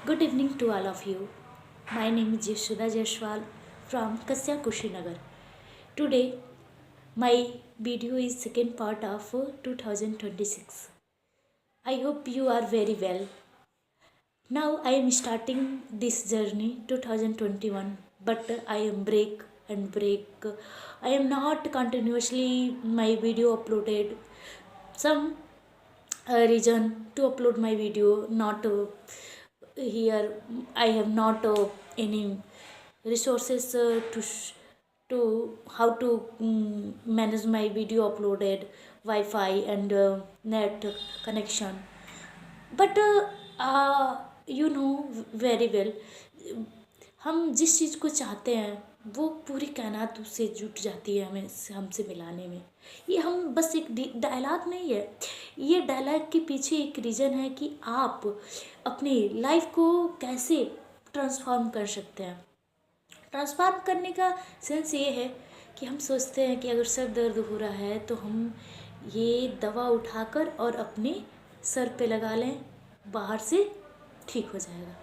Good evening to all of you. My name is Yashoda Jaiswal from Kasya Kushinagar. Today, my video is second part of 2026. I hope you are very well. Now I am starting this journey 2021, but I am break and break. I am not continuously my video uploaded. Some reason to upload my video not here. I have not any resources to how to manage my video uploaded wi-fi and net connection, but you know very well, हम जिस चीज़ को चाहते हैं वो पूरी कायनात उससे जुट जाती है हमें हमसे मिलाने में। ये हम बस एक डायलॉग नहीं है, ये डायलॉग के पीछे एक रीज़न है कि आप अपनी लाइफ को कैसे ट्रांसफॉर्म कर सकते हैं। ट्रांसफॉर्म करने का सेंस ये है कि हम सोचते हैं कि अगर सर दर्द हो रहा है तो हम ये दवा उठाकर और अपने सर पे लगा लें, बाहर से ठीक हो जाएगा।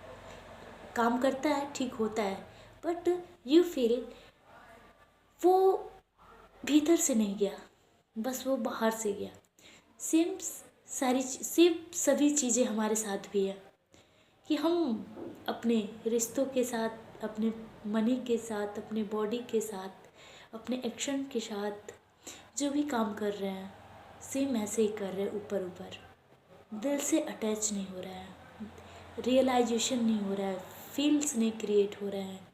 काम करता है, ठीक होता है, बट यू फील वो भीतर से नहीं गया, बस वो बाहर से गया। सेम सभी चीज़ें हमारे साथ भी है कि हम अपने रिश्तों के साथ, अपने मनी के साथ, अपने बॉडी के साथ, अपने एक्शन के साथ जो भी काम कर रहे हैं सेम ऐसे ही कर रहे हैं, ऊपर ऊपर दिल से अटैच नहीं हो रहा है, रियलाइजेशन नहीं हो रहा है, फील्स नहीं क्रिएट हो रहे हैं।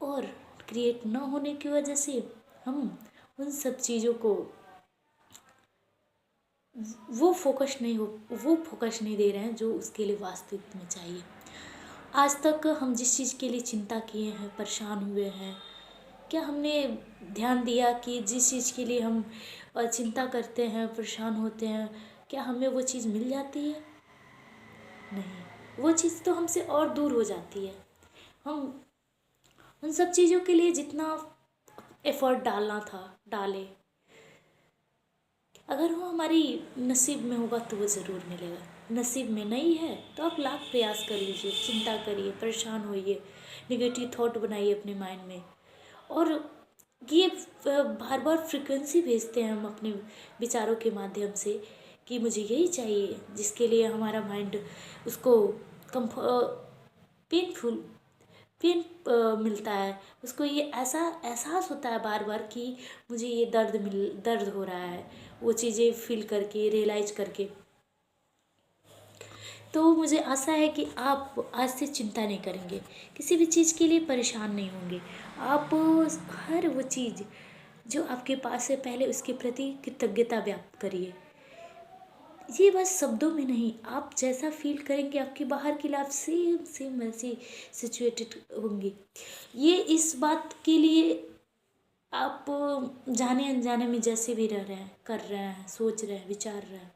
और क्रिएट ना होने की वजह से हम उन सब चीज़ों को वो फोकस नहीं दे रहे हैं जो उसके लिए वास्तविक में चाहिए। आज तक हम जिस चीज़ के लिए चिंता किए हैं, परेशान हुए हैं, क्या हमने ध्यान दिया कि जिस चीज़ के लिए हम चिंता करते हैं, परेशान होते हैं, क्या हमें वो चीज़ मिल जाती है? नहीं, वो चीज़ तो हमसे और दूर हो जाती है। हम उन सब चीज़ों के लिए जितना एफर्ट डालना था डाले, अगर वो हमारी नसीब में होगा तो वो ज़रूर मिलेगा। नसीब में नहीं है तो आप लाख प्रयास कर लीजिए, चिंता करिए, परेशान होइए, निगेटिव थॉट बनाइए अपने माइंड में, और ये बार बार फ्रिक्वेंसी भेजते हैं हम अपने विचारों के माध्यम से कि मुझे यही चाहिए, जिसके लिए हमारा माइंड उसको पेनफुल पेन मिलता है, उसको ये ऐसा एहसास होता है बार बार कि मुझे ये दर्द हो रहा है, वो चीज़ें फील करके, रियलाइज करके। तो मुझे आशा है कि आप आज से चिंता नहीं करेंगे, किसी भी चीज़ के लिए परेशान नहीं होंगे। आप हर वो चीज़ जो आपके पास है पहले उसके प्रति कृतज्ञता व्यक्त करिए। ये बस शब्दों में नहीं, आप जैसा फील करेंगे आपकी बाहर की लाइफ सेम सेम वैसी सिचुएटेड होंगी। ये इस बात के लिए आप जाने अनजाने में जैसे भी रह रहे हैं, कर रहे हैं, सोच रहे हैं, विचार रहे हैं,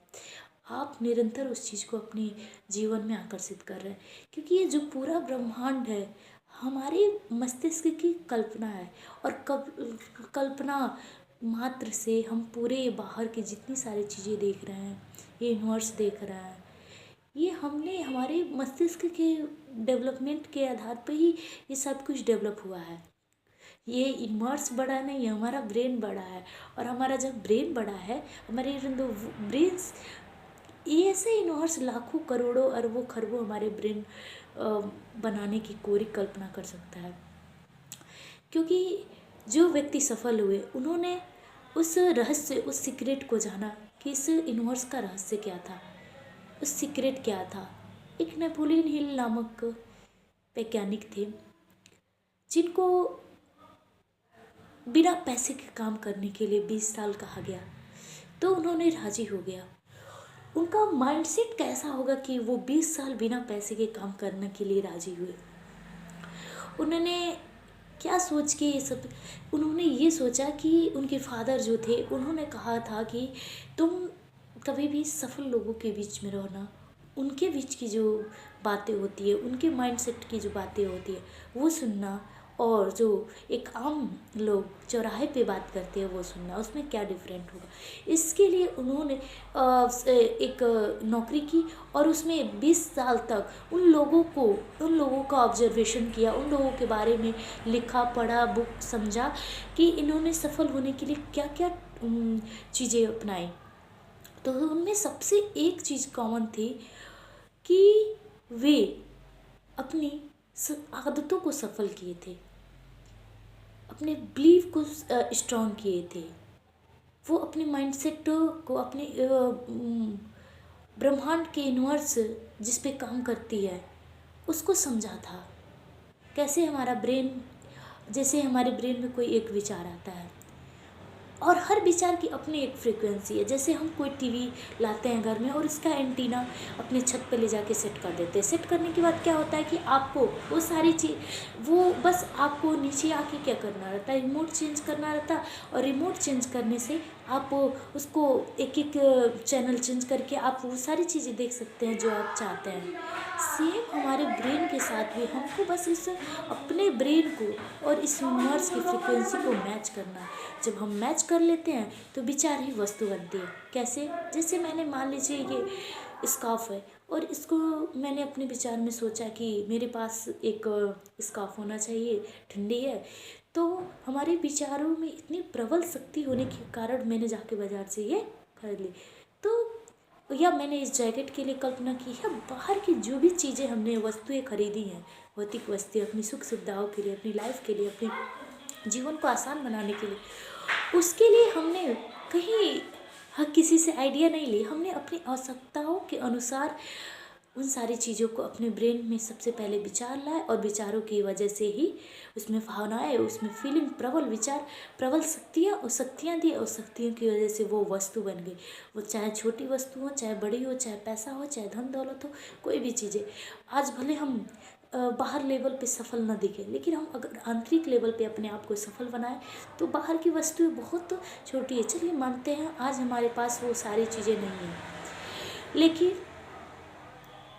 आप निरंतर उस चीज़ को अपने जीवन में आकर्षित कर रहे हैं, क्योंकि ये जो पूरा ब्रह्मांड है हमारे मस्तिष्क की कल्पना है। और कल्पना मात्र से हम पूरे बाहर की जितनी सारी चीज़ें देख रहे हैं, ये यूनिवर्स देख रहा है, ये हमने हमारे मस्तिष्क के डेवलपमेंट के आधार पर ही ये सब कुछ डेवलप हुआ है। ये यूनिवर्स बड़ा नहीं है, हमारा ब्रेन बड़ा है। और हमारा जब ब्रेन बड़ा है, हमारे ब्रेन्स, ये ऐसे यूनिवर्स लाखों करोड़ों अरबों खरबों हमारे ब्रेन बनाने की कोरी कल्पना कर सकता है। क्योंकि जो व्यक्ति सफल हुए उन्होंने उस रहस्य, उस सीक्रेट को जाना कि इस यूनिवर्स का रहस्य क्या था, उस सीक्रेट क्या था। एक नेपोलियन हिल नामक वैज्ञानिक थे जिनको बिना पैसे के काम करने के लिए 20 साल कहा गया, तो उन्होंने राजी हो गया। उनका माइंडसेट कैसा होगा कि वो 20 साल बिना पैसे के काम करने के लिए राजी हुए। उन्होंने क्या सोच के ये सब, उन्होंने ये सोचा कि उनके फादर जो थे उन्होंने कहा था कि तुम कभी भी सफल लोगों के बीच में रहना, उनके बीच की जो बातें होती है, उनके माइंडसेट की जो बातें होती है वो सुनना, और जो एक आम लोग चौराहे पे बात करते हैं वो सुनना, उसमें क्या डिफरेंट होगा। इसके लिए उन्होंने एक नौकरी की और उसमें 20 साल तक उन लोगों का ऑब्जर्वेशन किया, उन लोगों के बारे में लिखा, पढ़ा, बुक समझा कि इन्होंने सफल होने के लिए क्या क्या चीज़ें अपनाई। तो उनमें सबसे एक चीज़ कॉमन थी कि वे अपनी आदतों को सफल किए थे, अपने बिलीव को स्ट्रॉन्ग किए थे। वो अपने माइंडसेट को अपने ब्रह्मांड के यूनिवर्स जिस पे काम करती है उसको समझा था। कैसे हमारा ब्रेन, जैसे हमारे ब्रेन में कोई एक विचार आता है और हर विचार की अपनी एक फ्रीक्वेंसी है। जैसे हम कोई टीवी लाते हैं घर में और उसका एंटीना अपने छत पर ले जाके सेट कर देते हैं। सेट करने के बाद क्या होता है कि आपको वो सारी चीज़, वो बस आपको नीचे आके क्या करना रहता है, रिमोट चेंज करना रहता है। और रिमोट चेंज करने से आप उसको एक एक चैनल चेंज करके आप वो सारी चीज़ें देख सकते हैं जो आप चाहते हैं। सेम हमारे ब्रेन के साथ भी हमको बस इस अपने ब्रेन को और इस यूनिवर्स की फ्रिक्वेंसी को मैच करना है। जब हम मैच कर लेते हैं तो विचार ही वस्तु बनती है। कैसे? जैसे मैंने मान लीजिए ये स्कार्फ है और इसको मैंने अपने विचार में सोचा कि मेरे पास एक स्कार्फ होना चाहिए, ठंडी है। तो हमारे विचारों में इतनी प्रबल शक्ति होने के कारण मैंने जाके बाजार से ये खरीद ली। तो या मैंने इस जैकेट के लिए कल्पना की है, बाहर की जो भी चीज़ें हमने वस्तुएं खरीदी हैं, भौतिक वस्तुएं, अपनी सुख सुविधाओं के लिए, अपनी लाइफ के लिए, अपने जीवन को आसान बनाने के लिए, उसके लिए हमने कहीं किसी से आइडिया नहीं ली। हमने अपनी आवश्यकताओं के अनुसार उन सारी चीज़ों को अपने ब्रेन में सबसे पहले विचार लाए और विचारों की वजह से ही उसमें भावनाएं, उसमें फीलिंग, प्रबल विचार, प्रबल शक्तियाँ दी और शक्तियों की वजह से वो वस्तु बन गई। वो चाहे छोटी वस्तु हो, चाहे बड़ी हो, चाहे पैसा हो, चाहे धन दौलत हो, कोई भी चीज़ें। आज भले हम बाहर लेवल पे सफल ना दिखे, लेकिन हम अगर आंतरिक लेवल पे अपने आप को सफल बनाएं तो बाहर की वस्तुएं बहुत छोटी है। चलिए मानते हैं आज हमारे पास वो सारी चीज़ें नहीं हैं, लेकिन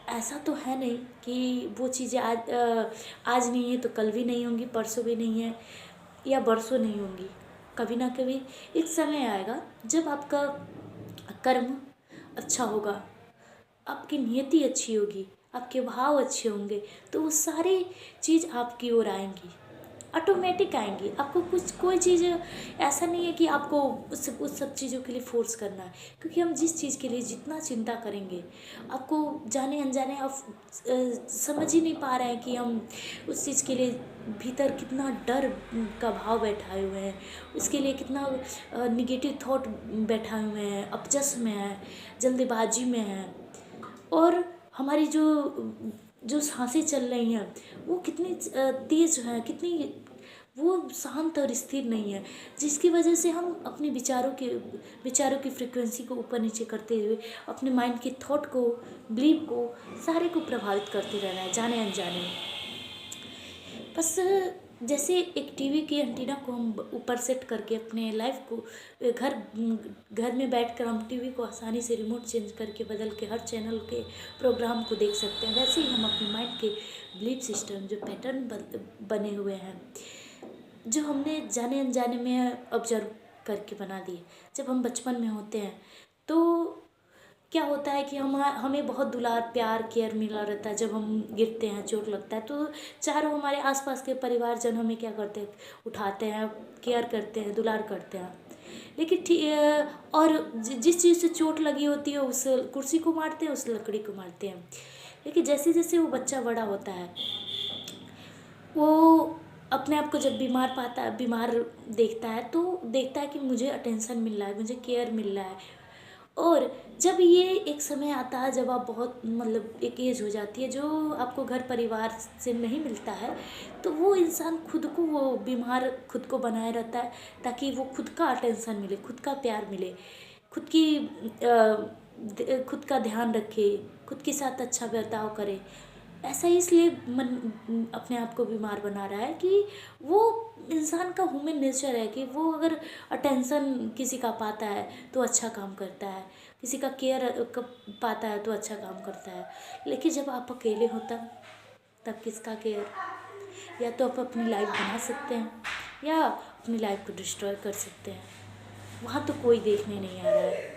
ऐसा तो है नहीं कि वो चीज़ें आज नहीं है तो कल भी नहीं होंगी, परसों भी नहीं है या बरसों नहीं होंगी। कभी ना कभी एक समय आएगा जब आपका कर्म अच्छा होगा, आपकी नियति अच्छी होगी, आपके भाव अच्छे होंगे, तो वो सारी चीज़ आपकी ओर आएंगी, ऑटोमेटिक आएंगी। आपको कुछ कोई चीज़ ऐसा नहीं है कि आपको उस सब चीज़ों के लिए फोर्स करना है, क्योंकि हम जिस चीज़ के लिए जितना चिंता करेंगे, आपको जाने अनजाने आप समझ ही नहीं पा रहे हैं कि हम उस चीज़ के लिए भीतर कितना डर का भाव बैठाए हुए हैं, उसके लिए कितना निगेटिव थॉट बैठाए हुए हैं, अपजस में है, जल्दबाजी में है। और हमारी जो सांसें चल रही हैं वो कितनी तेज़ हैं, कितनी वो शांत और स्थिर नहीं है, जिसकी वजह से हम अपने विचारों की फ्रिक्वेंसी को ऊपर नीचे करते हुए अपने माइंड के थॉट को, बिलीव को, सारे को प्रभावित करते रहना है जाने अनजाने में। बस जैसे एक टीवी की एंटीना को हम ऊपर सेट करके अपने लाइफ को घर में बैठकर हम टीवी को आसानी से रिमोट चेंज करके बदल के हर चैनल के प्रोग्राम को देख सकते हैं, वैसे ही हम अपने माइंड के बिलीफ सिस्टम, जो पैटर्न बने हुए हैं, जो हमने जाने अनजाने में ऑब्जर्व करके बना दिए। जब हम बचपन में होते हैं तो क्या होता है कि हमें बहुत दुलार, प्यार, केयर मिला रहता है। जब हम गिरते हैं, चोट लगता है, तो चारों हमारे आसपास के परिवारजन हमें क्या करते हैं, उठाते हैं, केयर करते हैं, दुलार करते हैं। लेकिन और जिस चीज़ से चोट लगी होती है उस कुर्सी को मारते हैं, उस लकड़ी को मारते हैं। लेकिन जैसे जैसे वो बच्चा बड़ा होता है, वो अपने आप को जब बीमार देखता है तो देखता है कि मुझे अटेंशन मिल रहा है, मुझे केयर मिल रहा है। और जब ये एक समय आता है, जब आप बहुत मतलब एक एज हो जाती है जो आपको घर परिवार से नहीं मिलता है, तो वो इंसान खुद को, वो बीमार खुद को बनाए रहता है ताकि वो खुद का अटेंशन मिले, खुद का प्यार मिले, खुद का ध्यान रखे, खुद के साथ अच्छा बर्ताव करे। ऐसा ही इसलिए मन अपने आप को बीमार बना रहा है कि वो इंसान का ह्यूमन नेचर है कि वो अगर अटेंशन किसी का पाता है तो अच्छा काम करता है, किसी का केयर पाता है तो अच्छा काम करता है। लेकिन जब आप अकेले हो तब किसका केयर, या तो आप अपनी लाइफ बना सकते हैं या अपनी लाइफ को डिस्ट्रॉय कर सकते हैं। वहाँ तो कोई देखने नहीं आ रहा है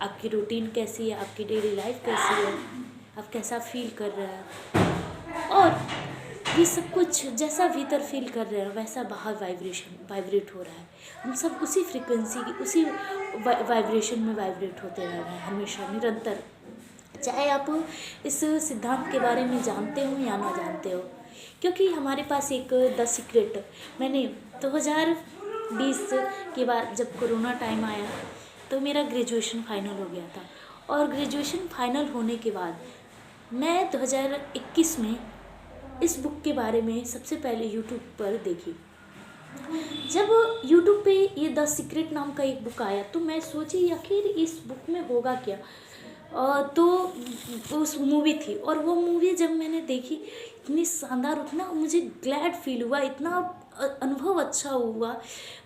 आपकी रूटीन कैसी है, आपकी डेली लाइफ कैसी है, आप कैसा फील कर रहे हैं। और ये सब कुछ जैसा भीतर फील कर रहे हैं वैसा बाहर वाइब्रेट हो रहा है। हम सब उसी फ्रिक्वेंसी की, उसी वाइब्रेशन में वाइब्रेट होते रह रहे हैं हमेशा, निरंतर। चाहे आप इस सिद्धांत के बारे में जानते हो या ना जानते हो, क्योंकि हमारे पास एक द सीक्रेट, मैंने 2020 के बाद जब कोरोना टाइम आया तो मेरा ग्रेजुएशन फाइनल हो गया था। और ग्रेजुएशन फाइनल होने के बाद मैं 2021 में इस बुक के बारे में सबसे पहले यूट्यूब पर देखी। जब यूट्यूब पे ये द सीक्रेट नाम का एक बुक आया तो मैं सोची आखिर इस बुक में होगा क्या। तो उस मूवी थी, और वो मूवी जब मैंने देखी इतनी शानदार, उतना मुझे ग्लैड फील हुआ, इतना अनुभव अच्छा हुआ,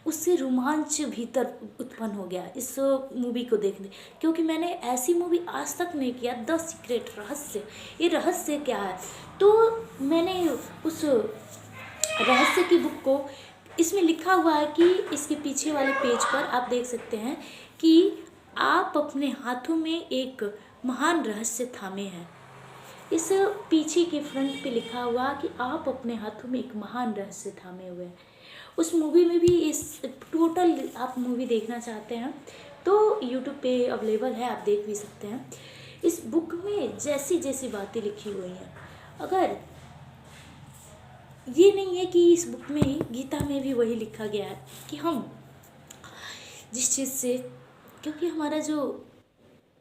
उससे रोमांच भीतर उत्पन्न हो गया इस मूवी को देखने। क्योंकि मैंने ऐसी मूवी आज तक नहीं किया, द सीक्रेट, रहस्य, ये रहस्य क्या है। तो मैंने उस रहस्य की बुक को, इसमें लिखा हुआ है कि इसके पीछे वाले पेज पर आप देख सकते हैं कि आप अपने हाथों में एक महान रहस्य थामे हैं। इस पीछे के फ्रंट पे लिखा हुआ कि आप अपने हाथों में एक महान रहस्य थामे हुए हैं। उस मूवी में भी इस टोटल, आप मूवी देखना चाहते हैं तो यूट्यूब पे अवेलेबल है, आप देख भी सकते हैं। इस बुक में जैसी जैसी बातें लिखी हुई हैं, अगर ये नहीं है कि इस बुक में, गीता में भी वही लिखा गया है कि हम जिस चीज़ से, क्योंकि हमारा जो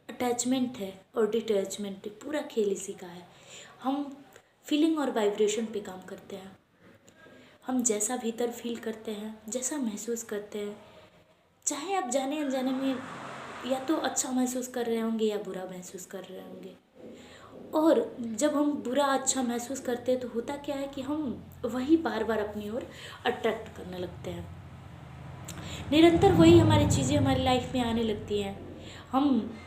अटैचमेंट है और डिटैचमेंट है, पूरा खेल इसी का है। हम फीलिंग और वाइब्रेशन पे काम करते हैं। हम जैसा भीतर फील करते हैं, जैसा महसूस करते हैं, चाहे आप जाने अनजाने में या तो अच्छा महसूस कर रहे होंगे या बुरा महसूस कर रहे होंगे। और जब हम बुरा अच्छा महसूस करते हैं तो होता क्या है कि हम वही बार बार अपनी ओर अट्रैक्ट करने लगते हैं। निरंतर वही हमारी चीज़ें हमारी लाइफ में आने लगती हैं। हम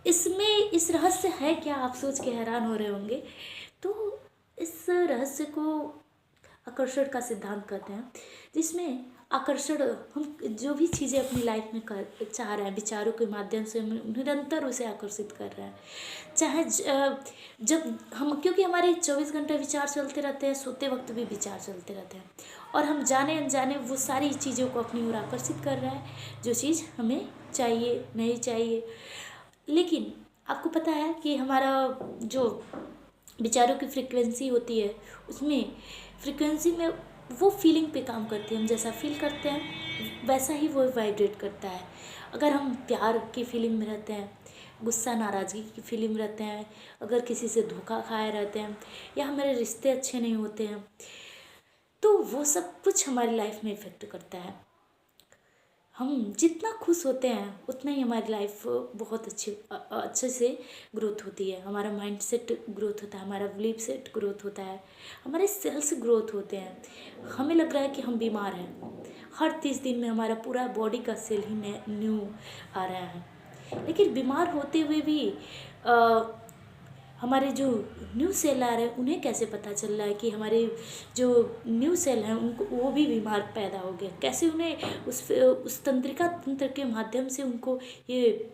इसमें इस रहस्य है क्या, आप सोच के हैरान हो रहे होंगे। तो इस रहस्य को आकर्षण का सिद्धांत कहते हैं, जिसमें आकर्षण, हम जो भी चीज़ें अपनी लाइफ में चाह रहे हैं, विचारों के माध्यम से हम निरंतर उसे आकर्षित कर रहे हैं। चाहे जब हम, क्योंकि हमारे 24 घंटे विचार चलते रहते हैं, सोते वक्त भी विचार चलते रहते हैं, और हम जाने अनजाने वो सारी चीज़ों को अपनी ओर आकर्षित कर रहा है, जो चीज़ हमें चाहिए नहीं चाहिए। लेकिन आपको पता है कि हमारा जो विचारों की फ्रिक्वेंसी होती है, उसमें फ्रिक्वेंसी में वो फीलिंग पे काम करती है। हम जैसा फील करते हैं वैसा ही वो वाइब्रेट करता है। अगर हम प्यार की फीलिंग में रहते हैं, गुस्सा नाराज़गी की फीलिंग में रहते हैं, अगर किसी से धोखा खाए रहते हैं, या हमारे रिश्ते अच्छे नहीं होते हैं, तो वो सब कुछ हमारी लाइफ में इफ़ेक्ट करता है। हम जितना खुश होते हैं उतना ही हमारी लाइफ बहुत अच्छे से ग्रोथ होती है। हमारा माइंड सेट ग्रोथ होता है, हमारा बिलीफ सेट ग्रोथ होता है, हमारे सेल्स ग्रोथ होते हैं। हमें लग रहा है कि हम बीमार हैं, हर 30 दिन में हमारा पूरा बॉडी का सेल ही न्यू आ रहा है। लेकिन बीमार होते हुए भी हमारे जो न्यू सेल आ रहे हैं उन्हें कैसे पता चल रहा है कि हमारे जो न्यू सेल हैं उनको, वो भी बीमार पैदा हो गए, कैसे उन्हें उस तंत्रिका तंत्र के माध्यम से उनको ये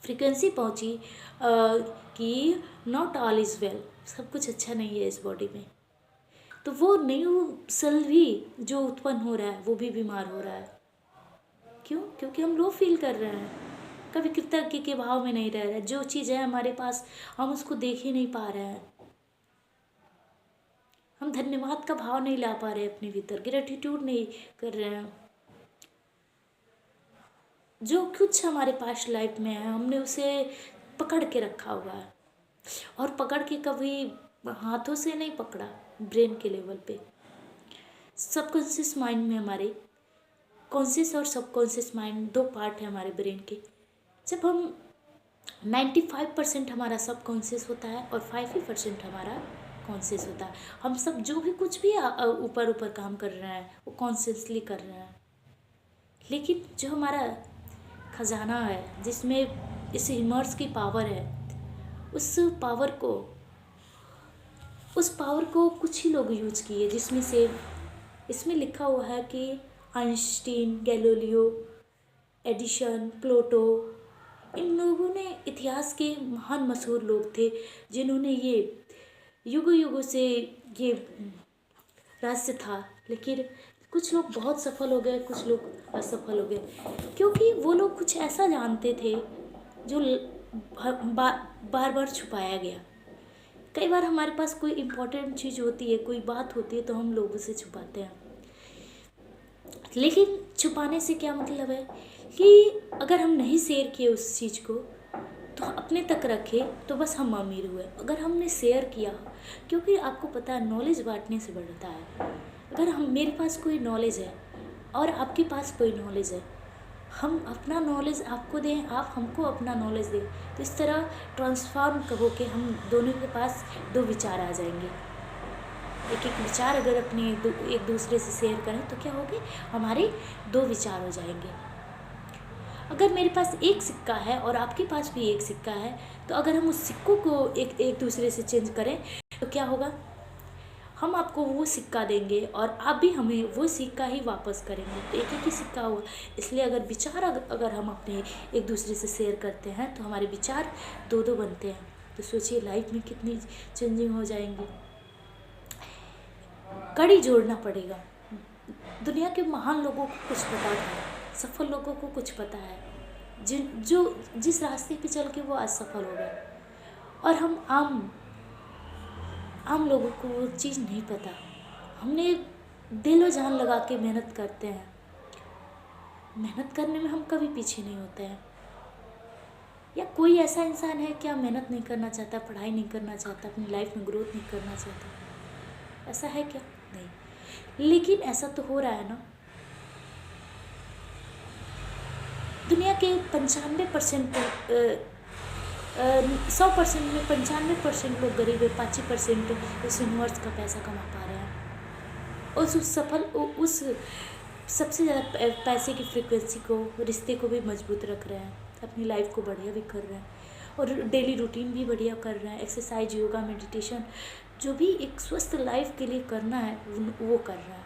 फ्रीक्वेंसी पहुंची कि नॉट ऑल इज़ वेल, सब कुछ अच्छा नहीं है इस बॉडी में। तो वो न्यू सेल भी जो उत्पन्न हो रहा है वो भी बीमार हो रहा है। क्यों? क्योंकि हम लो फील कर रहे हैं, कभी कृतज्ञ के भाव में नहीं रह रहे। जो चीज़ है हमारे पास हम उसको देख ही नहीं पा रहे हैं, हम धन्यवाद का भाव नहीं ला पा रहे अपने भीतर, ग्रेटिट्यूड नहीं कर रहे हैं। जो कुछ हमारे पास लाइफ में है हमने उसे पकड़ के रखा हुआ है, और पकड़ के कभी हाथों से नहीं पकड़ा, ब्रेन के लेवल पे, सबकॉन्शियस माइंड में। हमारे कॉन्शियस और सबकॉन्शियस माइंड दो पार्ट है हमारे ब्रेन के। जब हम 95% हमारा सबकॉन्शियस होता है और 5% हमारा कॉन्शियस होता है। हम सब जो भी कुछ भी ऊपर ऊपर काम कर रहे हैं वो कॉन्शियसली कर रहे हैं। लेकिन जो हमारा खजाना है, जिसमें इस यूनिवर्स की पावर है, उस पावर को उस पावर को कुछ ही लोग यूज किए, जिसमें से इसमें लिखा हुआ है कि आइंस्टीन, गैलीलियो, एडिशन, प्लूटो, इन लोगों ने इतिहास के महान मशहूर लोग थे जिन्होंने ये युगों युगों से ये रहस्य था। लेकिन कुछ लोग बहुत सफल हो गए, कुछ लोग असफल हो गए, क्योंकि वो लोग कुछ ऐसा जानते थे जो बार बार छुपाया गया। कई बार हमारे पास कोई इम्पोर्टेंट चीज़ होती है, कोई बात होती है, तो हम लोगों से छुपाते हैं। लेकिन छुपाने से क्या मतलब है कि अगर हम नहीं शेयर किए उस चीज़ को, तो अपने तक रखे, तो बस हम अमीर हुए। अगर हमने शेयर किया, क्योंकि आपको पता है नॉलेज बांटने से बढ़ता है। अगर हम मेरे पास कोई नॉलेज है और आपके पास कोई नॉलेज है, हम अपना नॉलेज आपको दें, आप हमको अपना नॉलेज दें, तो इस तरह ट्रांसफॉर्म हो के हम दोनों के पास दो विचार आ जाएंगे। एक एक विचार अगर अपने एक दूसरे से शेयर करें तो क्या होगी, हमारे दो विचार हो जाएंगे। अगर मेरे पास एक सिक्का है और आपके पास भी एक सिक्का है, तो अगर हम उस सिक्कों को एक दूसरे से चेंज करें तो क्या होगा, हम आपको वो सिक्का देंगे और आप भी हमें वो सिक्का ही वापस करेंगे, तो एक एक ही सिक्का हुआ। इसलिए अगर विचार अगर हम अपने एक दूसरे से शेयर करते हैं तो हमारे विचार दो दो बनते हैं। तो सोचिए लाइफ में कितनी चेंजिंग हो जाएंगी। कड़ी जोड़ना पड़ेगा। दुनिया के महान लोगों को कुछ पता है, सफल लोगों को कुछ पता है, जिस रास्ते पे चल के वो आज सफल हो गए, और हम आम लोगों को वो चीज़ नहीं पता। हमने दिल और जान लगा के मेहनत करते हैं। मेहनत करने में हम कभी पीछे नहीं होते हैं। या कोई ऐसा इंसान है क्या मेहनत नहीं करना चाहता, पढ़ाई नहीं करना चाहता, अपनी लाइफ में ग्रोथ नहीं करना चाहता? ऐसा है क्या? नहीं। लेकिन ऐसा तो हो रहा है ना। दुनिया के 95% 100% में 95% लोग गरीब है, 5% उस यूनिवर्स का पैसा कमा पा रहे हैं। उस सबसे ज़्यादा पैसे की फ्रीक्वेंसी को, रिश्ते को भी मजबूत रख रहे हैं, अपनी लाइफ को बढ़िया भी कर रहे हैं, और डेली रूटीन भी बढ़िया कर रहे हैं। एक्सरसाइज, योगा, मेडिटेशन, जो भी एक स्वस्थ लाइफ के लिए करना है वो कर रहा है।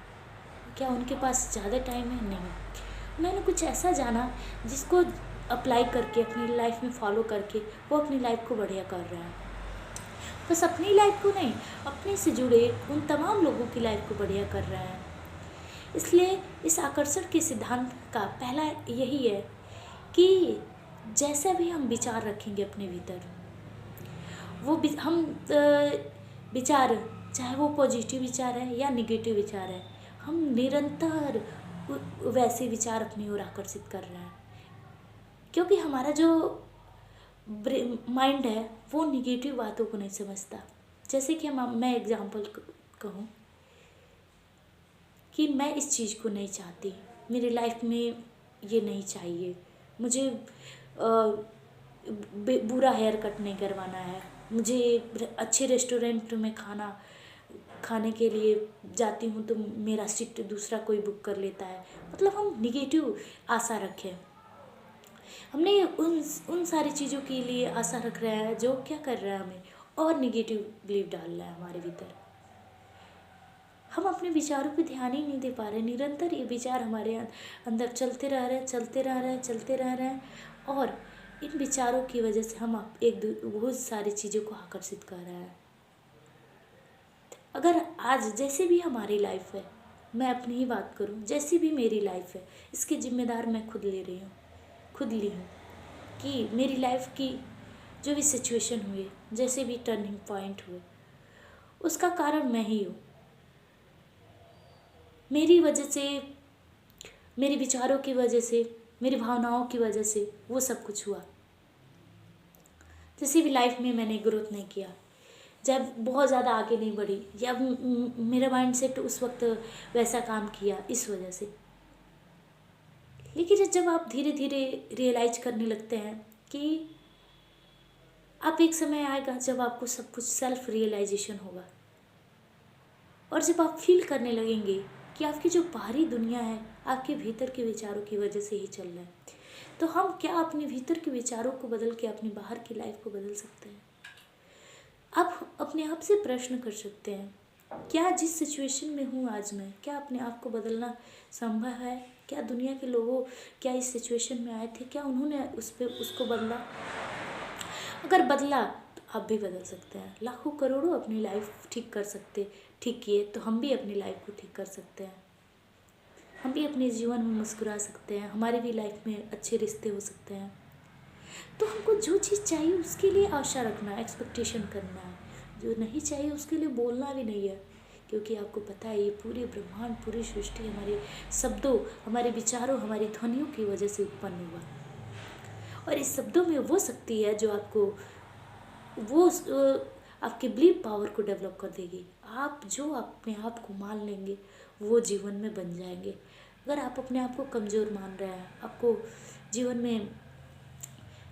क्या उनके पास ज़्यादा टाइम है? नहीं। मैंने कुछ ऐसा जाना जिसको अप्लाई करके, अपनी लाइफ में फॉलो करके वो अपनी लाइफ को बढ़िया कर रहा है। बस अपनी लाइफ को नहीं, अपने से जुड़े उन तमाम लोगों की लाइफ को बढ़िया कर रहा है। इसलिए इस आकर्षण के सिद्धांत का पहला यही है कि जैसा भी हम विचार रखेंगे अपने भीतर, वो हम विचार, चाहे वो पॉजिटिव विचार है या निगेटिव विचार है, हम निरंतर वैसे विचार अपनी ओर आकर्षित कर रहे हैं। क्योंकि हमारा जो माइंड है वो निगेटिव बातों को नहीं समझता। जैसे कि मैं एग्जांपल कहूँ कि मैं इस चीज़ को नहीं चाहती, मेरी लाइफ में ये नहीं चाहिए, मुझे बुरा हेयर कट नहीं करवाना है, मुझे अच्छे रेस्टोरेंट में खाने के लिए जाती हूँ तो मेरा सीट दूसरा कोई बुक कर लेता है। मतलब हम निगेटिव आशा रखें, हमने उन सारी चीज़ों के लिए आशा रख रहे हैं जो क्या कर रहा है, हमें और निगेटिव बिलीव डाल रहा है हमारे भीतर। हम अपने विचारों पे ध्यान ही नहीं दे पा रहे। निरंतर ये विचार हमारे अंदर चलते रह रहे हैं, और इन विचारों की वजह से हम बहुत सारी चीज़ों को आकर्षित कर रहे हैं। अगर आज जैसे भी हमारी लाइफ है, मैं अपनी ही बात करूं, जैसी भी मेरी लाइफ है, इसकी जिम्मेदार मैं खुद ली हूँ कि मेरी लाइफ की जो भी सिचुएशन हुई, जैसे भी टर्निंग पॉइंट हुए, उसका कारण मैं ही हूँ। मेरी वजह से, मेरे विचारों की वजह से, मेरी भावनाओं की वजह से वो सब कुछ हुआ। जैसे भी लाइफ में मैंने ग्रोथ नहीं किया, जब बहुत ज़्यादा आगे नहीं बढ़ी, या मेरा माइंड सेट उस वक्त वैसा काम किया इस वजह से। लेकिन जब आप धीरे धीरे रियलाइज करने लगते हैं कि आप, एक समय आएगा जब आपको सब कुछ सेल्फ रियलाइजेशन होगा, और जब आप फील करने लगेंगे कि आपकी जो बाहरी दुनिया है आपके भीतर के विचारों की वजह से ही चल रहा है, तो हम क्या अपने भीतर के विचारों को बदल के अपनी बाहर की लाइफ को बदल सकते हैं? आप अपने आप से प्रश्न कर सकते हैं, क्या जिस सिचुएशन में हूँ आज मैं, क्या अपने आप को बदलना संभव है? क्या दुनिया के लोगों क्या इस सिचुएशन में आए थे, क्या उन्होंने उसको बदला? अगर बदला तो आप भी बदल सकते हैं। लाखों करोड़ों अपनी लाइफ ठीक किए तो हम भी अपनी लाइफ को ठीक कर सकते हैं। हम भी अपने जीवन में मुस्कुरा सकते हैं, हमारी भी लाइफ में अच्छे रिश्ते हो सकते हैं। तो हमको जो चीज़ चाहिए उसके लिए आशा रखना है, एक्सपेक्टेशन करना है। जो नहीं चाहिए उसके लिए बोलना भी नहीं है, क्योंकि आपको पता है ये पूरे ब्रह्मांड, पूरी सृष्टि हमारे शब्दों, हमारे विचारों, हमारी ध्वनियों की वजह से उत्पन्न हुआ। और इस शब्दों में वो शक्ति है जो आपके बिलीव पावर को डेवलप कर देगी। आप जो अपने आप को मान लेंगे वो जीवन में बन जाएंगे। अगर आप अपने आप को कमज़ोर मान रहे हैं, आपको जीवन में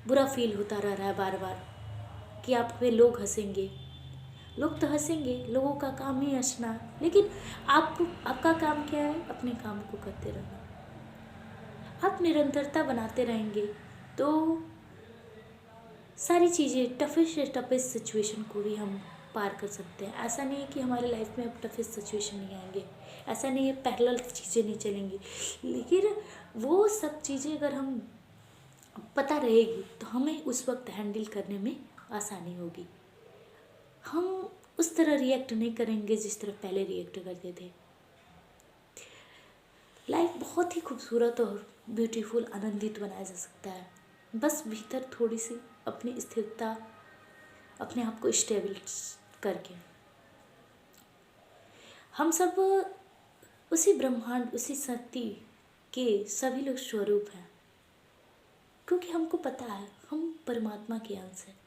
बुरा फील होता रह रहा है बार बार कि आप पे लोग हंसेंगे, लोग तो हंसेंगे, लोगों का काम ही हंसना, लेकिन आपका काम क्या है? अपने काम को करते रहना। आप निरंतरता बनाते रहेंगे तो सारी चीज़ें, टफेस्ट सिचुएशन को भी हम पार कर सकते हैं। ऐसा नहीं है कि हमारे लाइफ में अब टफेस्ट सिचुएशन नहीं आएंगे, ऐसा नहीं है पैरेलल चीज़ें नहीं चलेंगी, लेकिन वो सब चीज़ें अगर हम पता रहेगी तो हमें उस वक्त हैंडल करने में आसानी होगी। हम उस तरह रिएक्ट नहीं करेंगे जिस तरह पहले रिएक्ट करते थे। लाइफ बहुत ही खूबसूरत और ब्यूटीफुल, आनंदित बनाया जा सकता है, बस भीतर थोड़ी सी अपनी स्थिरता, अपने आप को स्टेबल करके। हम सब उसी ब्रह्मांड, उसी शक्ति के सभी लोग स्वरूप हैं, क्योंकि हमको पता है हम परमात्मा के अंश हैं।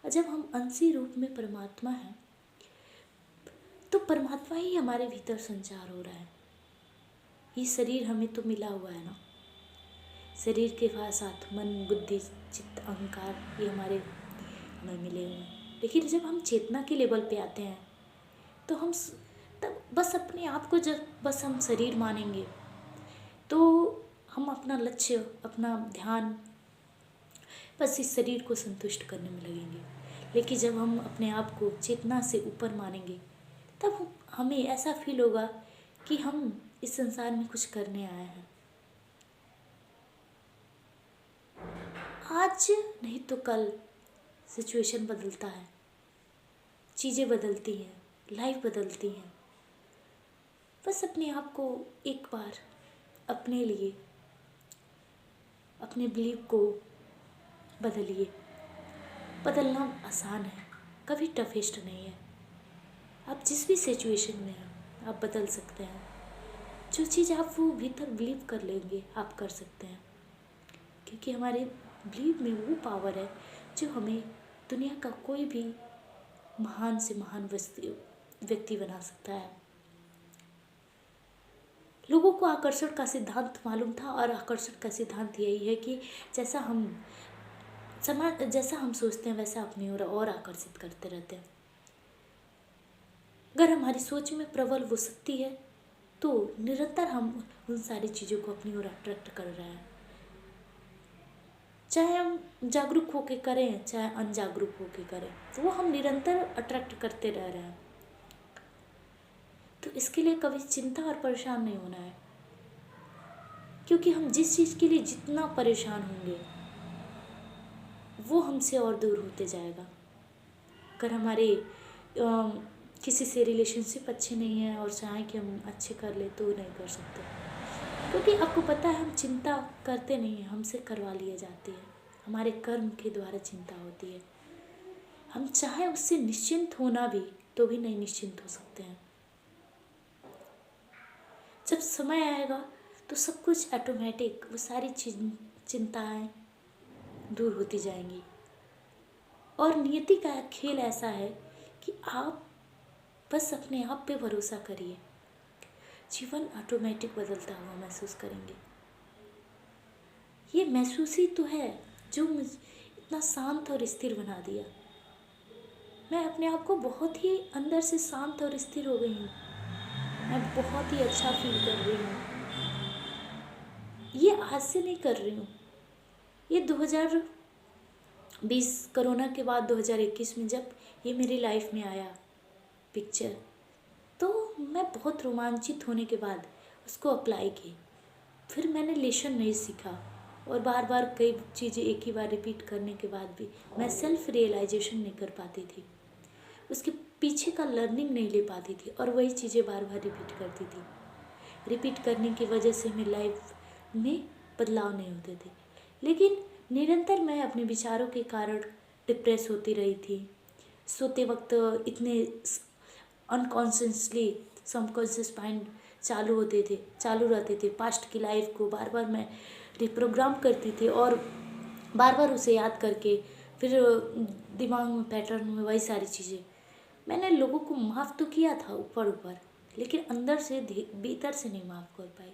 और जब हम अंशी रूप में परमात्मा हैं तो परमात्मा ही हमारे भीतर संचार हो रहा है। ये शरीर हमें तो मिला हुआ है ना, शरीर के साथ मन, बुद्धि, चित्त, अहंकार, ये हमें मिले हुए हैं। लेकिन जब हम चेतना के लेवल पे आते हैं तो हम तब बस अपने आप को जब बस हम शरीर मानेंगे तो हम अपना लक्ष्य, अपना ध्यान बस इस शरीर को संतुष्ट करने में लगेंगे। लेकिन जब हम अपने आप को चेतना से ऊपर मानेंगे तब हमें ऐसा फील होगा कि हम इस संसार में कुछ करने आए हैं। आज नहीं तो कल सिचुएशन बदलता है, चीज़ें बदलती हैं, लाइफ बदलती हैं। बस अपने आप को एक बार अपने लिए, अपने बिलीव को बदलिए। बदलना आसान है, कभी टफेस्ट नहीं है। आप जिस भी सिचुएशन में हैं आप बदल सकते हैं। जो चीज़ आप वो भीतर बिलीव कर लेंगे आप कर सकते हैं, क्योंकि हमारे बिलीव में वो पावर है जो हमें दुनिया का कोई भी महान से महान व्यक्ति बना सकता है। लोगों को आकर्षण का सिद्धांत मालूम था, और आकर्षण का सिद्धांत यही है कि जैसा हम सोचते हैं वैसा अपनी ओर और आकर्षित करते रहते हैं। अगर हमारी सोच में प्रबल वो शक्ति है तो निरंतर हम उन सारी चीज़ों को अपनी ओर अट्रैक्ट कर रहे हैं, चाहे हम जागरूक होके करें चाहे अनजागरूक होके करें, तो वो हम निरंतर अट्रैक्ट करते रह रहे हैं। तो इसके लिए कभी चिंता और परेशान नहीं होना है, क्योंकि हम जिस चीज़ के लिए जितना परेशान होंगे वो हमसे और दूर होते जाएगा। अगर हमारे किसी से रिलेशनशिप अच्छे नहीं है और चाहें कि हम अच्छे कर ले तो नहीं कर सकते, क्योंकि आपको पता है हम चिंता करते नहीं हैं, हमसे करवा लिए जाती है, हमारे कर्म के द्वारा चिंता होती है। हम चाहे उससे निश्चिंत होना भी तो भी नहीं निश्चिंत हो सकते हैं। जब समय आएगा तो सब कुछ ऑटोमेटिक, वो सारी चिंताएं दूर होती जाएंगी। और नियति का खेल ऐसा है कि आप बस अपने आप पे भरोसा करिए, जीवन ऑटोमेटिक बदलता हुआ महसूस करेंगे। ये महसूस ही तो है जो मुझे इतना शांत और स्थिर बना दिया। मैं अपने आप को बहुत ही अंदर से शांत और स्थिर हो गई हूँ, मैं बहुत ही अच्छा फील कर रही हूँ। ये आज से नहीं कर रही हूँ, ये कोरोना के बाद 2021 में जब ये मेरी लाइफ में आया पिक्चर, तो मैं बहुत रोमांचित होने के बाद उसको अप्लाई की। फिर मैंने लेसन नहीं सीखा और बार बार कई चीज़ें एक ही बार रिपीट करने के बाद भी मैं सेल्फ रियलाइजेशन नहीं कर पाती थी, उसके पीछे का लर्निंग नहीं ले पाती थी और वही चीज़ें बार बार रिपीट करती थी। रिपीट करने की वजह से मेरी लाइफ में बदलाव नहीं होते थे। लेकिन निरंतर मैं अपने विचारों के कारण डिप्रेस होती रही थी। सोते वक्त इतने अनकॉन्शियसली सबकॉन्शियस माइंड चालू रहते थे। पास्ट की लाइफ को बार बार मैं रिप्रोग्राम करती थी और बार बार उसे याद करके फिर दिमाग में पैटर्न में वही सारी चीज़ें। मैंने लोगों को माफ़ तो किया था ऊपर ऊपर, लेकिन अंदर से भीतर से नहीं माफ़ कर पाई।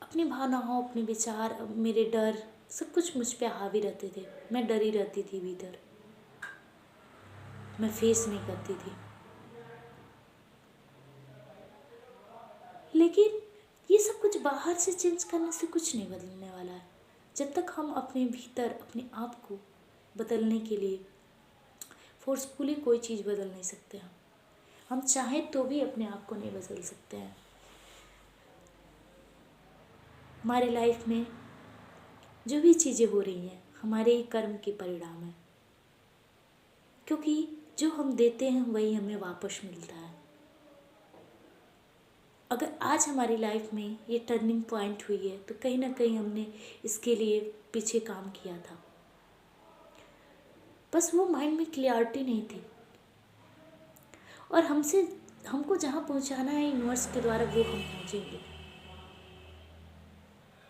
अपनी भावनाओं, अपने विचार, मेरे डर, सब कुछ मुझ पे हावी रहते थे। मैं डरी रहती थी भीतर, मैं फेस नहीं करती थी। लेकिन ये सब कुछ बाहर से चेंज करने से कुछ नहीं बदलने वाला है। जब तक हम अपने भीतर अपने आप को बदलने के लिए फोर्सफुली कोई चीज़ बदल नहीं सकते। हम चाहें तो भी अपने आप को नहीं बदल सकते हैं। हमारे लाइफ में जो भी चीज़ें हो रही हैं हमारे ही कर्म के परिणाम है, क्योंकि जो हम देते हैं वही हमें वापस मिलता है। अगर आज हमारी लाइफ में ये टर्निंग पॉइंट हुई है तो कहीं ना कहीं हमने इसके लिए पीछे काम किया था, बस वो माइंड में क्लियरिटी नहीं थी। और हमको जहाँ पहुँचाना है यूनिवर्स के द्वारा वो हम पहुँचेंगे।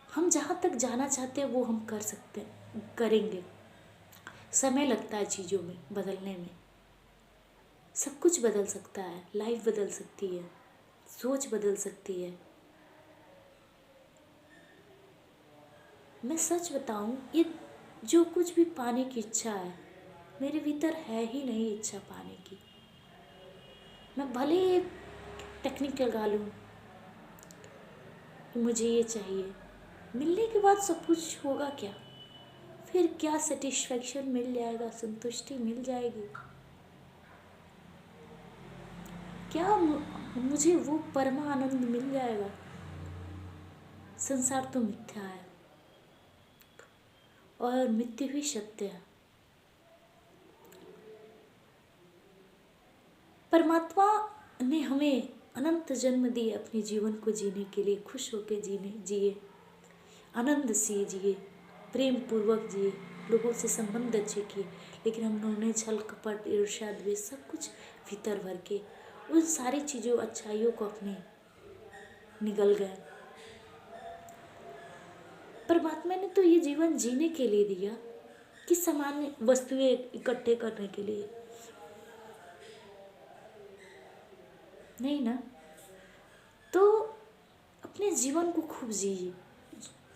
हम जहाँ तक जाना चाहते हैं वो हम कर सकते हैं, करेंगे। समय लगता है चीज़ों में बदलने में। सब कुछ बदल सकता है, लाइफ बदल सकती है, सोच बदल सकती है। मैं सच बताऊं, ये जो कुछ भी पाने की इच्छा है मेरे भीतर है ही नहीं इच्छा पाने की। मैं भले ही टेक्निक लगा लूँ कि मुझे ये चाहिए, मिलने के बाद सब कुछ होगा क्या? फिर क्या सेटिस्फैक्शन मिल जाएगा, संतुष्टि मिल जाएगी क्या? मुझे वो परमा आनंद मिल जाएगा? संसार तो मिथ्या है और मृत्यु भी सत्य है। परमात्मा ने हमें अनंत जन्म दिए अपने जीवन को जीने के लिए, खुश होकर जिए, आनंद से जिए, प्रेम पूर्वक जिए, लोगों से संबंध अच्छे किए। लेकिन हम लोगों ने छल कपट ईर्ष्या द्वेष सब कुछ भीतर भर के उन सारी चीज़ों अच्छाइयों को अपने निगल गए। परमात्मा ने तो ये जीवन जीने के लिए दिया कि सामान्य वस्तुएं इकट्ठे करने के लिए नहीं ना। तो अपने जीवन को खूब जिए,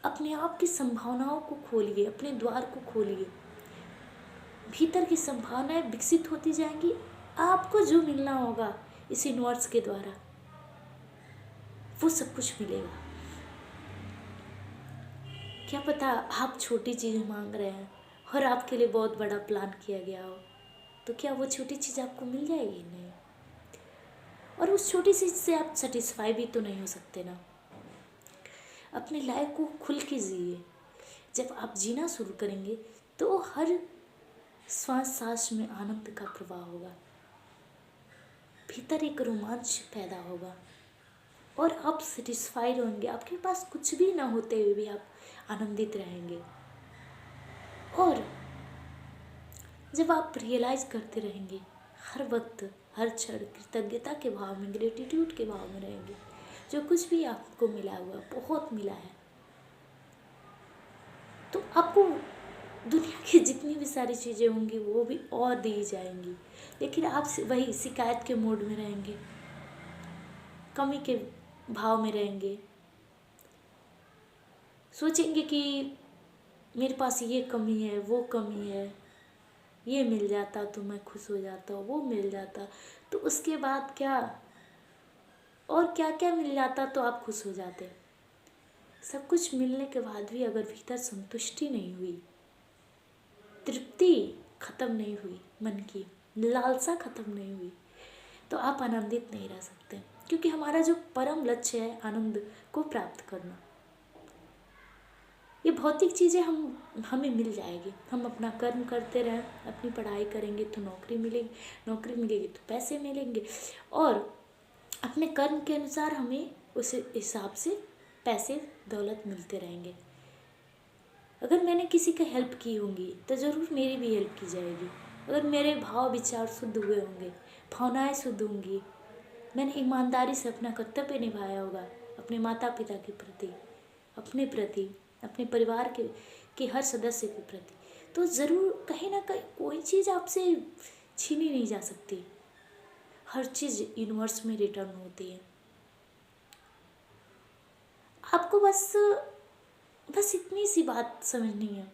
अपने आप की संभावनाओं को खोलिए, अपने द्वार को खोलिए। भीतर की संभावनाएं विकसित होती जाएंगी। आपको जो मिलना होगा इस यूनिवर्स के द्वारा वो सब कुछ मिलेगा। क्या पता आप छोटी चीज़ मांग रहे हैं और आपके लिए बहुत बड़ा प्लान किया गया हो, तो क्या वो छोटी चीज़ आपको मिल जाएगी? नहीं। और उस छोटी चीज़ से आप सेटिस्फाई भी तो नहीं हो सकते ना। अपनी लाइफ को खुल के जिए। जब आप जीना शुरू करेंगे तो हर श्वास सांस में आनंद का प्रवाह होगा, भीतर एक रोमांच पैदा होगा और आप सेटिस्फाइड होंगे। आपके पास कुछ भी ना होते हुए भी आप आनंदित रहेंगे। और जब आप रियलाइज करते रहेंगे हर वक्त हर क्षण कृतज्ञता के भाव में, ग्रेटिट्यूड के भाव में रहेंगे, जो कुछ भी आपको मिला हुआ बहुत मिला है, तो आपको दुनिया की जितनी भी सारी चीज़ें होंगी वो भी और दी जाएंगी। लेकिन आप वही शिकायत के मोड में रहेंगे, कमी के भाव में रहेंगे, सोचेंगे कि मेरे पास ये कमी है, वो कमी है, ये मिल जाता तो मैं खुश हो जाता, वो मिल जाता तो उसके बाद क्या, और क्या क्या मिल जाता तो आप खुश हो जाते। सब कुछ मिलने के बाद भी अगर भीतर संतुष्टि नहीं हुई तृप्ति खत्म नहीं हुई, मन की लालसा खत्म नहीं हुई, तो आप आनंदित नहीं रह सकते। क्योंकि हमारा जो परम लक्ष्य है आनंद को प्राप्त करना, ये भौतिक चीज़ें हमें मिल जाएगी। हम अपना कर्म करते रहें, अपनी पढ़ाई करेंगे तो नौकरी मिलेगी, नौकरी मिलेगी तो पैसे मिलेंगे, और अपने कर्म के अनुसार हमें उस हिसाब से पैसे दौलत मिलते रहेंगे। अगर मैंने किसी का हेल्प की होंगी तो ज़रूर मेरी भी हेल्प की जाएगी। अगर मेरे भाव विचार शुद्ध हुए होंगे, भावनाएं शुद्ध होंगी, मैंने ईमानदारी से अपना कर्तव्य निभाया होगा अपने माता पिता के प्रति, अपने प्रति, अपने परिवार के हर सदस्य के प्रति, तो ज़रूर कहीं ना कहीं कोई चीज़ आपसे छीनी नहीं जा सकती। हर चीज़ यूनिवर्स में रिटर्न होती है। आपको बस इतनी सी बात समझनी है,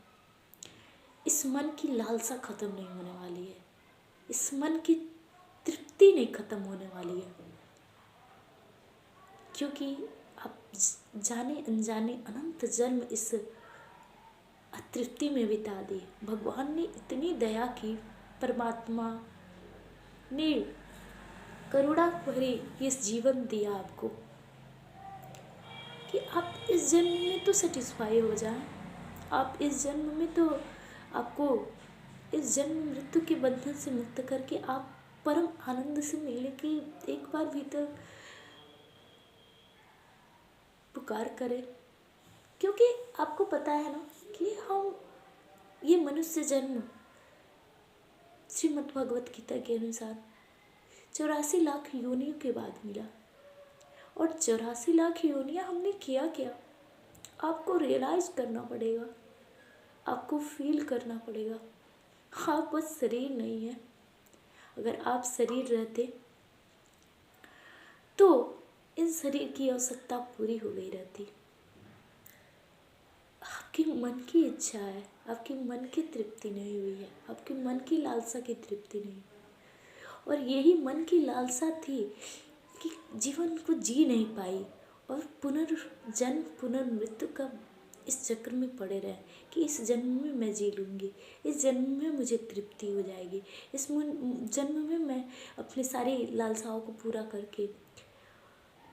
इस मन की लालसा खत्म नहीं होने वाली है, इस मन की तृप्ति नहीं खत्म होने वाली है। क्योंकि आप जाने अनजाने अनंत जन्म इस अतृप्ति में बिता दिए। भगवान ने इतनी दया की, परमात्मा ने करुणा भरी इस जीवन दिया आपको कि आप इस जन्म में तो सेटिस्फाई हो जाएं। आप इस जन्म में तो आपको इस जन्म मृत्यु के बंधन से मुक्त करके आप परम आनंद से मिलने की एक बार भीतर पुकार करें। क्योंकि आपको पता है ना कि हम ये मनुष्य जन्म श्रीमद् भगवत गीता के अनुसार 84 लाख योनियों के बाद मिला, और 84 लाख योनियां हमने किया क्या, आपको रियलाइज करना पड़ेगा, आपको फील करना पड़ेगा। आप बस शरीर नहीं है। अगर आप शरीर रहते तो इस शरीर की आवश्यकता पूरी हो गई रहती। आपके मन की इच्छा है, आपके मन की तृप्ति नहीं हुई है, आपके मन की लालसा की तृप्ति नहीं। और यही मन की लालसा थी कि जीवन को जी नहीं पाई और पुनर्जन्म पुनर्मृत्यु का इस चक्र में पड़े रहे कि इस जन्म में मैं जी लूँगी, इस जन्म में मुझे तृप्ति हो जाएगी, इस जन्म में मैं अपनी सारी लालसाओं को पूरा करके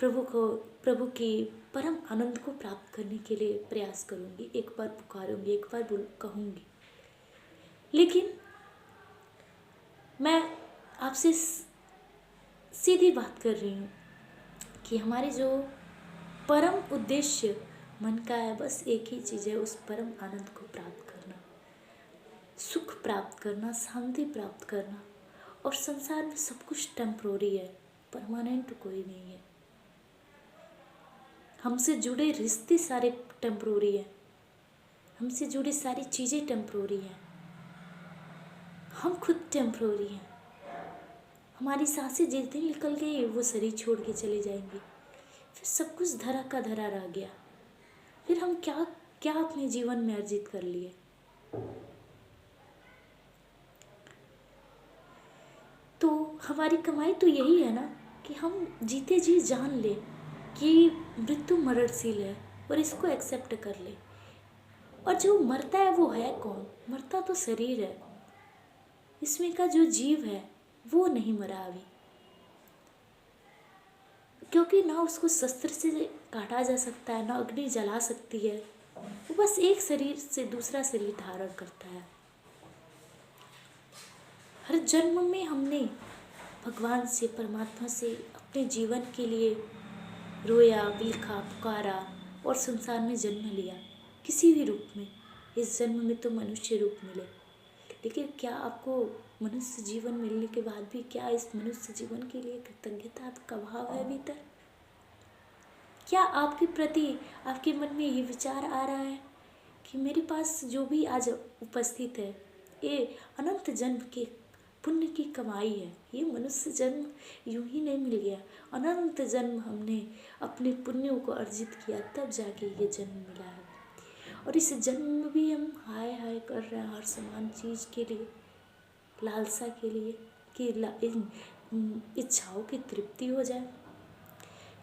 प्रभु के परम आनंद को प्राप्त करने के लिए प्रयास करूँगी, एक बार पुकारूँगी, एक बार कहूँगी। लेकिन मैं आपसे सीधी बात कर रही हूँ कि हमारे जो परम उद्देश्य मन का है, बस एक ही चीज़ है, उस परम आनंद को प्राप्त करना, सुख प्राप्त करना, शांति प्राप्त करना। और संसार में सब कुछ टेम्पोररी है, परमानेंट कोई नहीं है। हमसे जुड़े रिश्ते सारे टेम्पोररी हैं, हमसे जुड़ी सारी चीज़ें टेम्पोररी हैं, हम खुद टेम्पोररी हैं। हमारी सांसें जिस दिन निकल गई वो शरीर छोड़ के चले जाएंगे, फिर सब कुछ धरा का धरा रह गया। फिर हम क्या क्या अपने जीवन में अर्जित कर लिए। तो हमारी कमाई तो यही है ना कि हम जीते जी जान ले कि मृत्यु मरणशील है और इसको एक्सेप्ट कर ले। और जो मरता है वो है कौन? मरता तो शरीर है, इसमें का जो जीव है वो नहीं मरा अभी, क्योंकि ना उसको शस्त्र से काटा जा सकता है, ना अग्नि जला सकती है। वो बस एक शरीर से दूसरा शरीर धारण करता है। हर जन्म में हमने भगवान से, परमात्मा से अपने जीवन के लिए रोया, बिलखा, पुकारा और संसार में जन्म लिया किसी भी रूप में। इस जन्म में तो मनुष्य रूप मिले, लेकिन क्या आपको मनुष्य जीवन मिलने के बाद भी क्या इस मनुष्य जीवन के लिए कृतज्ञता का भाव है भीतर? क्या आपके प्रति आपके मन में ये विचार आ रहा है कि मेरे पास जो भी आज उपस्थित है ये अनंत जन्म के पुण्य की कमाई है, ये मनुष्य जन्म यूं ही नहीं मिल गया, अनंत जन्म हमने अपने पुण्यों को अर्जित किया तब जाके ये जन्म मिला है। और इस जन्म में भी हम हाय हाय कर रहे हैं हर समान चीज़ के लिए, लालसा के लिए कि इन इच्छाओं की तृप्ति हो जाए।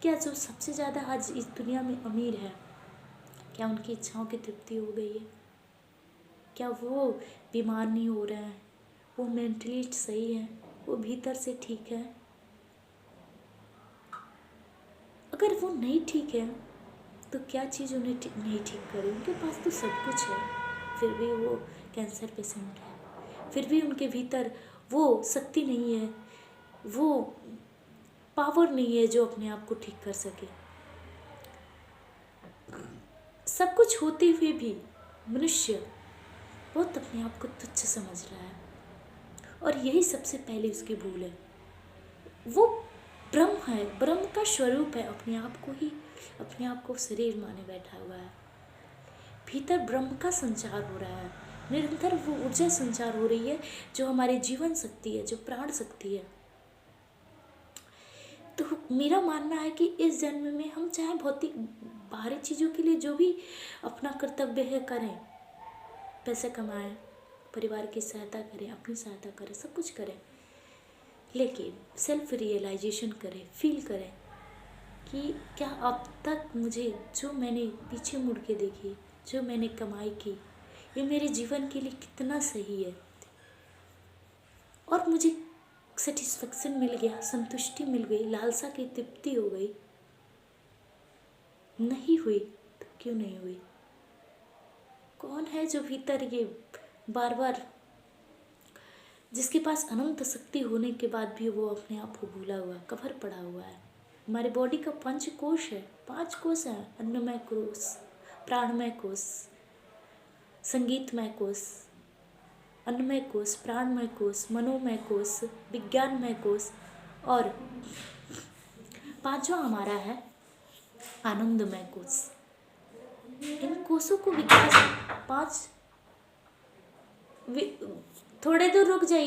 क्या जो सबसे ज़्यादा आज इस दुनिया में अमीर है, क्या उनकी इच्छाओं की तृप्ति हो गई है? क्या वो बीमार नहीं हो रहे हैं, वो मेंटली सही है, वो भीतर से ठीक है? अगर वो नहीं ठीक है तो क्या चीज़ उन्हें नहीं ठीक करे? उनके पास तो सब कुछ है, फिर भी वो कैंसर पेशेंट है, फिर भी उनके भीतर वो शक्ति नहीं है, वो पावर नहीं है जो अपने आप को ठीक कर सके। सब कुछ होते हुए भी मनुष्य बहुत अपने आप को तुच्छ समझ रहा है, और यही सबसे पहले उसकी भूल है। वो ब्रह्म है, ब्रह्म का स्वरूप है, अपने आप को शरीर माने बैठा हुआ है। भीतर ब्रह्म का संचार हो रहा है, निरंतर वो ऊर्जा संचार हो रही है जो हमारी जीवन शक्ति है, जो प्राण शक्ति है। तो मेरा मानना है कि इस जन्म में हम चाहे भौतिक बाहरी चीज़ों के लिए जो भी अपना कर्तव्य है करें, पैसे कमाएं, परिवार की सहायता करें, अपनी सहायता करें, सब कुछ करें, लेकिन सेल्फ रियलाइजेशन करें, फील करें कि क्या अब तक मुझे जो मैंने पीछे मुड़ के देखी, जो मैंने कमाई की, ये मेरे जीवन के लिए कितना सही है, और मुझे सेटिस्फेक्शन मिल गया, संतुष्टि मिल गई, लालसा की तृप्ति हो गई? नहीं हुई तो क्यों नहीं हुई? कौन है जो भीतर ये बार बार, जिसके पास अनंत शक्ति होने के बाद भी वो अपने आप को भूला हुआ, कवर पड़ा हुआ है? हमारे बॉडी का 5 कोश है, 5 कोश है, अन्नमय कोश, प्राणमय कोश, संगीतमय कोश, अन्नमय कोश, प्राणमय कोश, मनोमय कोश, विज्ञानमय कोश, और 5वां हमारा है आनंदमय कोश। इन कोशों को विकास 5 थोड़े दूर रुक जाइए।